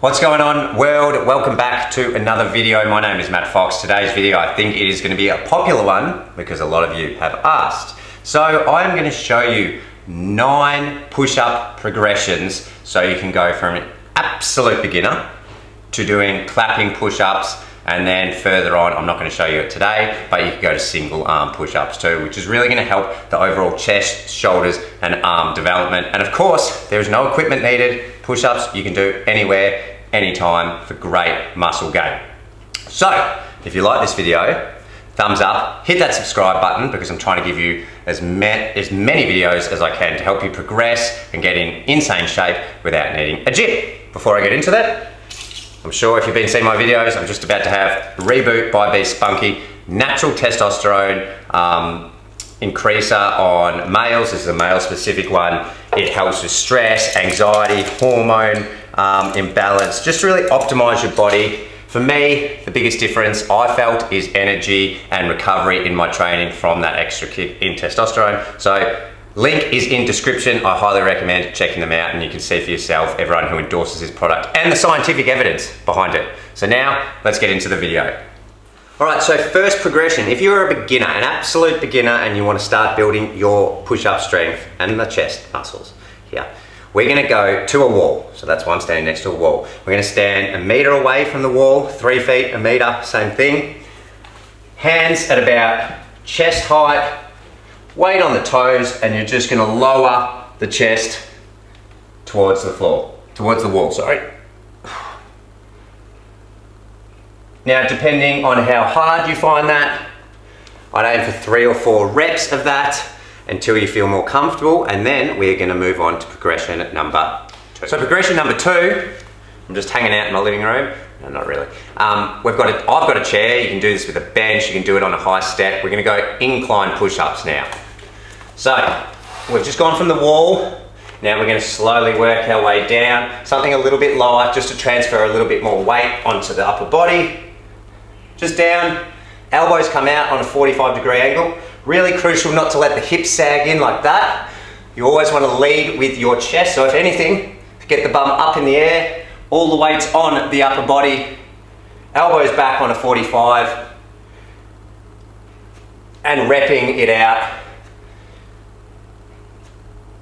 What's going on, world? Welcome back to another video. My name is Matt Fox. Today's video, I think it is going to be a popular one because a lot of you have asked. So I'm going to show you 9 push-up progressions so you can go from an absolute beginner to doing clapping push-ups, and then further on, I'm not going to show you it today, but you can go to single arm push-ups too, which is really going to help the overall chest, shoulders and arm development. And of course, there's no equipment needed. Push-ups you can do anywhere, anytime for great muscle gain. So if you like this video, thumbs up, hit that subscribe button because I'm trying to give you as many videos as I can to help you progress and get in insane shape without needing a gym. Before I get into that, I'm sure if you've been seeing my videos, I'm just about to have Reboot by B Spunky, natural testosterone increaser on males. This is a male specific one. It helps with stress, anxiety, hormone imbalance, just really optimize your body. For me, the biggest difference I felt is energy and recovery in my training from that extra kick in testosterone. So link is in description. I highly recommend checking them out, and you can see for yourself everyone who endorses this product and the scientific evidence behind it. So now let's get into the video. All right, so first progression, if you're a beginner, an absolute beginner, and you want to start building your push-up strength and the chest muscles here, we're going to go to a wall. So that's one standing next to a wall. We're going to stand 1 meter away from the wall, 3 feet, 1 meter, same thing. Hands at about chest height, weight on the toes, and you're just going to lower the chest towards the floor, towards the wall, sorry. Now, depending on how hard you find that, I'd aim for 3 or 4 reps of that until you feel more comfortable, and then we're going to move on to progression number 2. So progression number 2, I'm just hanging out in my living room. No, not really. I've got a chair. You can do this with a bench. You can do it on a high step. We're going to go incline push-ups now. So we've just gone from the wall. Now we're going to slowly work our way down, something a little bit lower, just to transfer a little bit more weight onto the upper body. Just down, elbows come out on a 45-degree angle. Really crucial not to let the hips sag in like that. You always want to lead with your chest. So if anything, get the bum up in the air, all the weight's on the upper body, elbows back on a 45, and repping it out.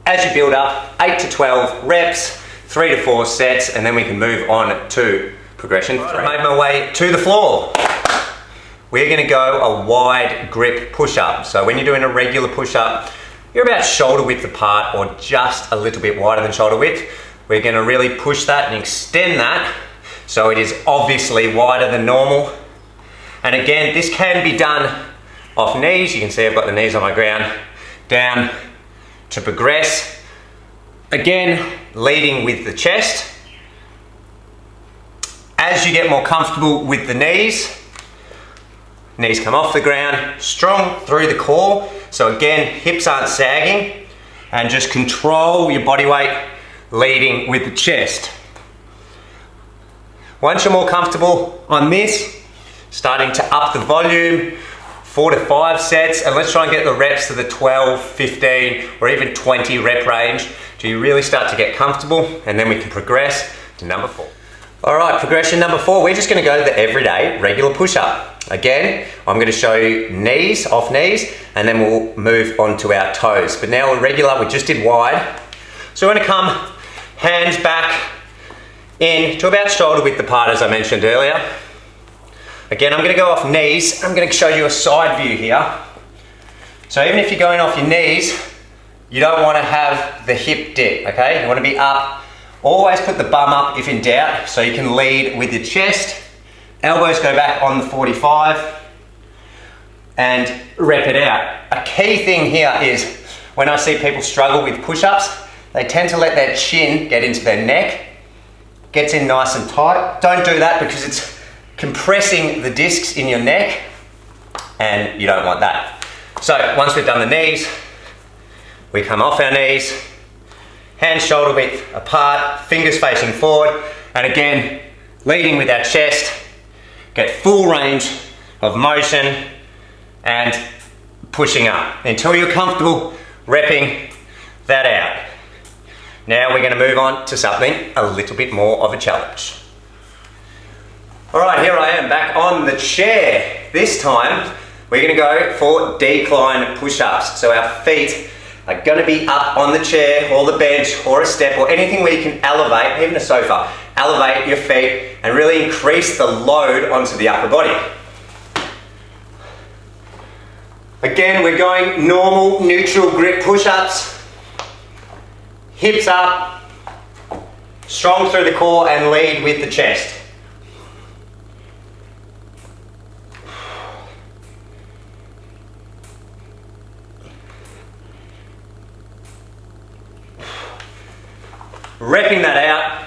As you build up, 8 to 12 reps, 3 to 4 sets, and then we can move on to progression 3. I made my way to the floor. We're going to go a wide grip push-up. So when you're doing a regular push-up, you're about shoulder width apart or just a little bit wider than shoulder width. We're going to really push that and extend that so it is obviously wider than normal. And again, this can be done off knees. You can see I've got the knees on my ground. Down to progress. Again, leading with the chest. As you get more comfortable with the knees come off the ground, strong through the core. So again, hips aren't sagging, and just control your body weight, leading with the chest. Once you're more comfortable on this, starting to up the volume, 4 to 5 sets, and let's try and get the reps to the 12, 15, or even 20 rep range till you really start to get comfortable, and then we can progress to number 4. All right, progression number 4, we're just going to go to the everyday regular push-up. Again, I'm going to show you knees, off knees, and then we'll move on to our toes. But now we're regular, we just did wide. So we're going to come hands back in to about shoulder width apart, as I mentioned earlier. Again, I'm going to go off knees. I'm going to show you a side view here. So even if you're going off your knees, you don't want to have the hip dip, okay? You want to be up. Always put the bum up if in doubt, so you can lead with your chest. Elbows go back on the 45 and rep it out. A key thing here is when I see people struggle with push-ups, they tend to let their chin get into their neck, gets in nice and tight. Don't do that because it's compressing the discs in your neck and you don't want that. So once we've done the knees, we come off our knees, hands shoulder width apart, fingers facing forward, and again, leading with our chest, get full range of motion and pushing up until you're comfortable repping that out. Now we're going to move on to something a little bit more of a challenge. All right, here I am back on the chair. This time, we're gonna go for decline push-ups. So our feet are gonna be up on the chair or the bench or a step or anything where you can elevate, even a sofa, elevate your feet and really increase the load onto the upper body. Again, we're going normal, neutral grip push-ups. Hips up, strong through the core and lead with the chest. Repping that out,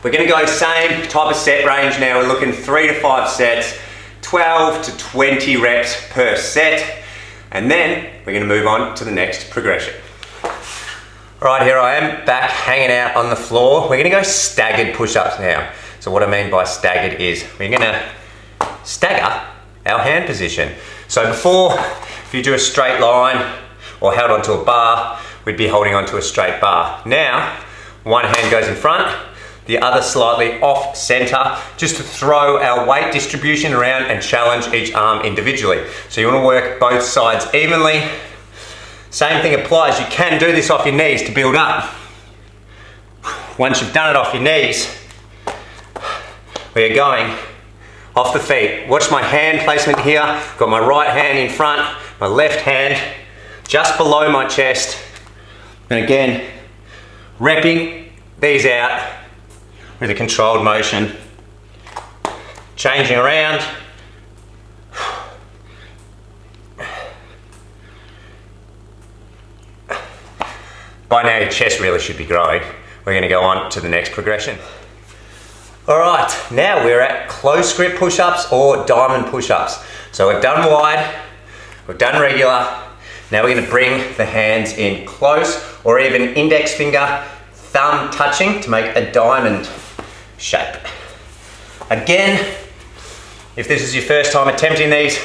we're going to go same type of set range now. We're looking 3 to 5 sets, 12 to 20 reps per set, and then we're going to move on to the next progression. All right, here I am back hanging out on the floor. We're going to go staggered push-ups now. So what I mean by staggered is we're going to stagger our hand position. So before, if you do a straight line or held onto a bar, we'd be holding onto a straight bar. Now, one hand goes in front, the other slightly off center, just to throw our weight distribution around and challenge each arm individually. So you want to work both sides evenly. Same thing applies, you can do this off your knees to build up. Once you've done it off your knees, we are going off the feet. Watch my hand placement here. Got my right hand in front, my left hand just below my chest. And again, repping these out with a controlled motion, changing around. By now your chest really should be growing. We're going to go on to the next progression. All right, now we're at close grip push-ups or diamond push-ups. So we've done wide, we've done regular. Now we're going to bring the hands in close or even index finger, thumb touching to make a diamond shape. Again, if this is your first time attempting these,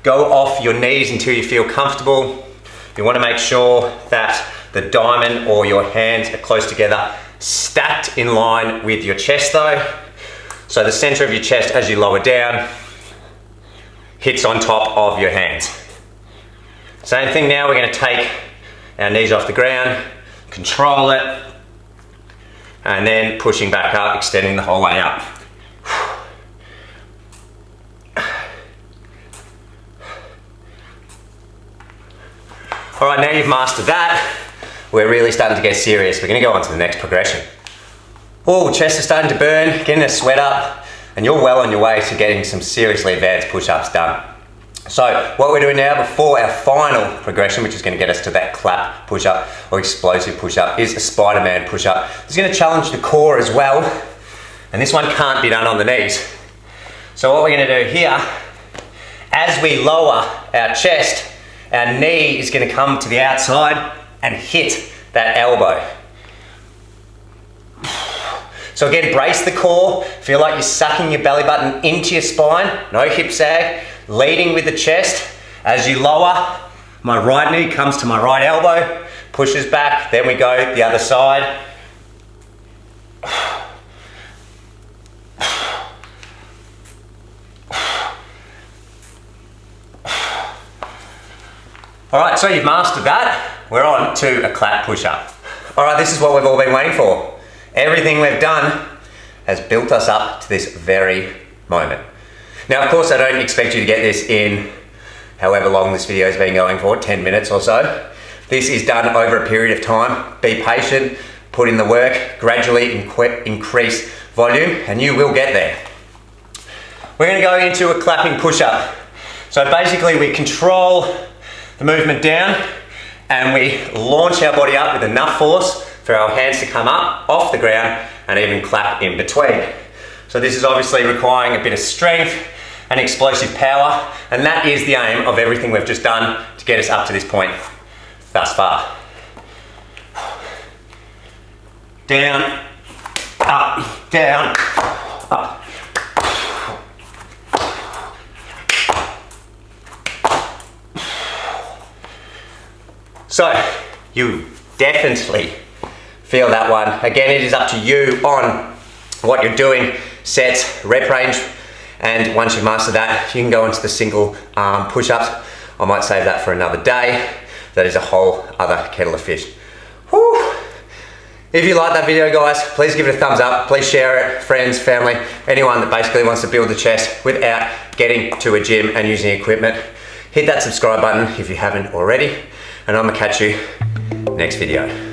go off your knees until you feel comfortable. You want to make sure that the diamond or your hands are close together, stacked in line with your chest though. So the center of your chest as you lower down hits on top of your hands. Same thing now, we're going to take our knees off the ground, control it, and then pushing back up, extending the whole way up. All right, now you've mastered that, we're really starting to get serious. We're going to go on to the next progression. Oh, chest is starting to burn, getting a sweat up, and you're well on your way to getting some seriously advanced push-ups done. So what we're doing now before our final progression, which is going to get us to that clap push-up or explosive push-up, is a Spider-Man push-up. It's going to challenge the core as well, and this one can't be done on the knees. So what we're going to do here, as we lower our chest, our knee is going to come to the outside and hit that elbow. So again, brace the core, feel like you're sucking your belly button into your spine, no hip sag, leading with the chest. As you lower, my right knee comes to my right elbow, pushes back, then we go the other side. All right, so you've mastered that. We're on to a clap push-up. All right, this is what we've all been waiting for. Everything we've done has built us up to this very moment. Now, of course, I don't expect you to get this in however long this video has been going for, 10 minutes or so. This is done over a period of time. Be patient, put in the work, gradually increase volume, and you will get there. We're going to go into a clapping push-up. So basically, we control the movement down and we launch our body up with enough force for our hands to come up off the ground and even clap in between. So this is obviously requiring a bit of strength and explosive power, and that is the aim of everything we've just done to get us up to this point thus far. Down, up, down, up. So you definitely feel that one. Again, it is up to you on what you're doing. Sets, rep range And once you've mastered that, you can go into the single arm push-ups. I might save that for another day. That is a whole other kettle of fish. Whew. If you like that video, guys, please give it a thumbs up. Please share it, friends, family, anyone that basically wants to build the chest without getting to a gym and using equipment. Hit that subscribe button if you haven't already, and I'm gonna catch you next video.